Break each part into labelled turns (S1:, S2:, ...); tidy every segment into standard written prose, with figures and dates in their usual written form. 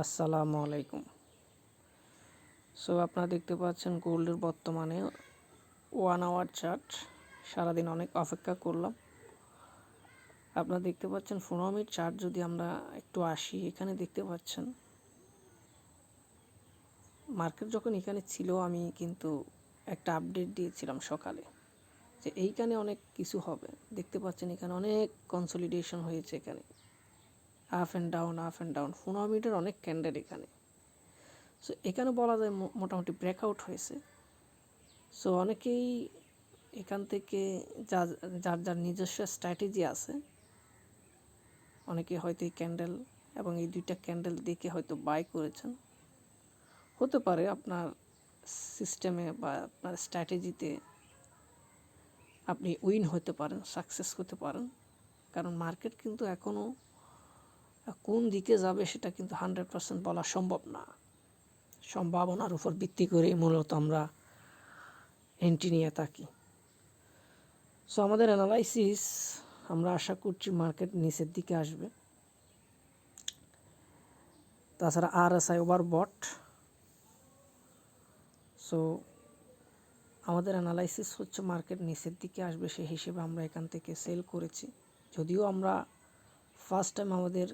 S1: আসসালামু আলাইকুম। সো আপনারা দেখতে পাচ্ছেন গোল্ডের বর্তমানে 1 আওয়ার চার্ট। সারাদিন অনেক অপেক্ষা করলাম। আপনারা দেখতে পাচ্ছেন 15 মিনিট চার্ট যদি আমরা একটু আসি, এখানে দেখতে পাচ্ছেন মার্কেট যখন এখানে ছিল আমি কিন্তু একটা আপডেট দিয়েছিলাম সকালে যে এইখানে অনেক কিছু হবে। দেখতে পাচ্ছেন এখানে অনেক কনসলিডেশন হয়েছে, এখানে আপ অ্যান্ড ডাউন 15 মিনিটের অনেক ক্যান্ডেল এখানে। সো এখানে বলা যায় মোটামুটি ব্রেকআউট হয়েছে। সো অনেকেই এখান থেকে যার যার নিজস্ব স্ট্র্যাটেজি আছে, অনেকে হয়তো এই ক্যান্ডেল এবং এই দুইটা ক্যান্ডেল দেখে হয়তো বাই করেছেন। হতে পারে আপনার সিস্টেমে বা আপনার স্ট্র্যাটেজিতে আপনি উইন হতে পারেন, সাকসেস হতে পারেন, কারণ মার্কেট কিন্তু এখনও কোন দিকে যাবে সেটা কিন্তু 100% বলা সম্ভব না। সম্ভাবনার উপর ভিত্তি করে মূলত আমরা এন্ট্রি নিয়ে থাকি। সো আমাদের অ্যানালাইসিস, আমরা আশা করছি মার্কেট নিচের দিকে আসবে। তাছাড়া RSI ওভারবট। সো আমাদের অ্যানালাইসিস হচ্ছে মার্কেট নিচের দিকে আসবে, সেই হিসেবে আমরা এখান থেকে সেল করেছি। যদিও আমরা ফার্স্ট টাইম আমাদের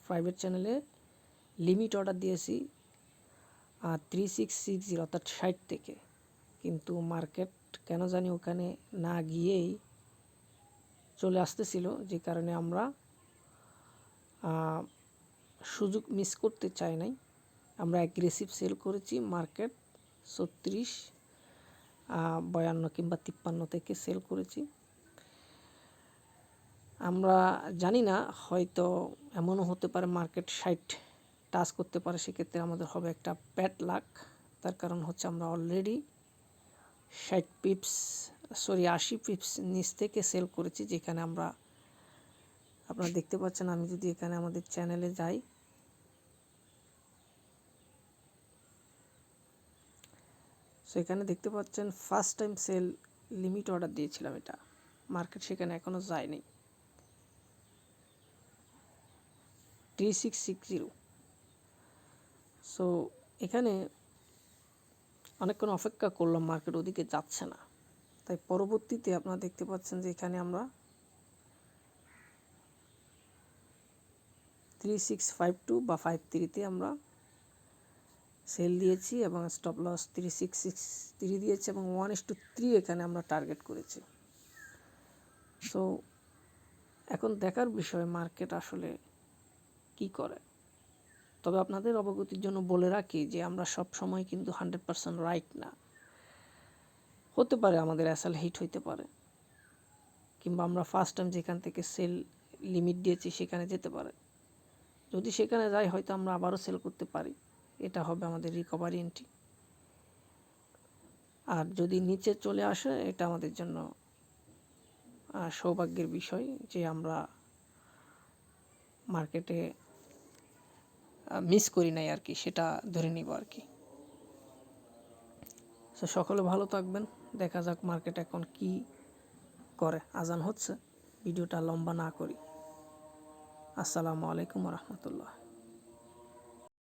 S1: প্রাইভেট চ্যানেলে লিমিট অর্ডার দিয়েছি 3660 অর্থাৎ 60 থেকে, কিন্তু মার্কেট কেন জানি ওখানে না গিয়েই চলে আসতেছিল, যে কারণে আমরা সুযোগ মিস করতে চাই নাই। আমরা অ্যাগ্রেসিভ সেল করেছি। মার্কেট 36, 52 কিংবা 53 থেকে সেল করেছি। আমরা জানি না, হয়তো এমনও হতে পারে মার্কেট 60 টাচ করতে পারে, সেক্ষেত্রে আমাদের হবে একটা ব্যাড লাক। তার কারণ হচ্ছে আমরা অলরেডি 80 পিপস নিচ থেকে সেল করেছি, যেখানে আপনারা দেখতে পাচ্ছেন। আমি যদি এখানে আমাদের চ্যানেলে যাই, সো এখানে দেখতে পাচ্ছেন first time sell limit order দিয়েছিলাম, এটা মার্কেট সেখানে এখনও যায়নি 3660। সো এখানে অনেকক্ষণ অপেক্ষা করলাম, মার্কেট ওদিকে যাচ্ছে না। তাই পরবর্তীতে আপনারা দেখতে পাচ্ছেন যে এখানে আমরা 3652 বা 53-তে আমরা সেল দিয়েছি এবং স্টপ লস 3663 দিয়েছি এবং 1:3 এখানে আমরা টার্গেট করেছি। সো এখন দেখার বিষয় মার্কেট আসলে কি করে। তবে আপনাদের অবগতির জন্য বলে রাখি যে আমরা সব সময় কিন্তু 100% রাইট না। হতে পারে আমাদের অ্যাসেল হিট হইতে পারে, কিংবা আমরা ফার্স্ট টাইম যেখান থেকে সেল লিমিট দিয়েছি সেখানে যেতে পারে। যদি সেখানে যাই, হয়তো আমরা আবারও সেল করতে পারি। এটা হবে আমাদের রিকভারি এন্ট্রি। আর যদি নিচে চলে আসে, এটা আমাদের জন্য সৌভাগ্যের বিষয় যে আমরা মার্কেটে মিস করি নাই আর কি, সেটা ধরে নিব আর কি। সো সকলে ভালো থাকবেন। দেখা যাক মার্কেট এখন কি করে। আজান হচ্ছে, ভিডিওটা লম্বা না করি। আসসালামু আলাইকুম রহমতুল্লাহ।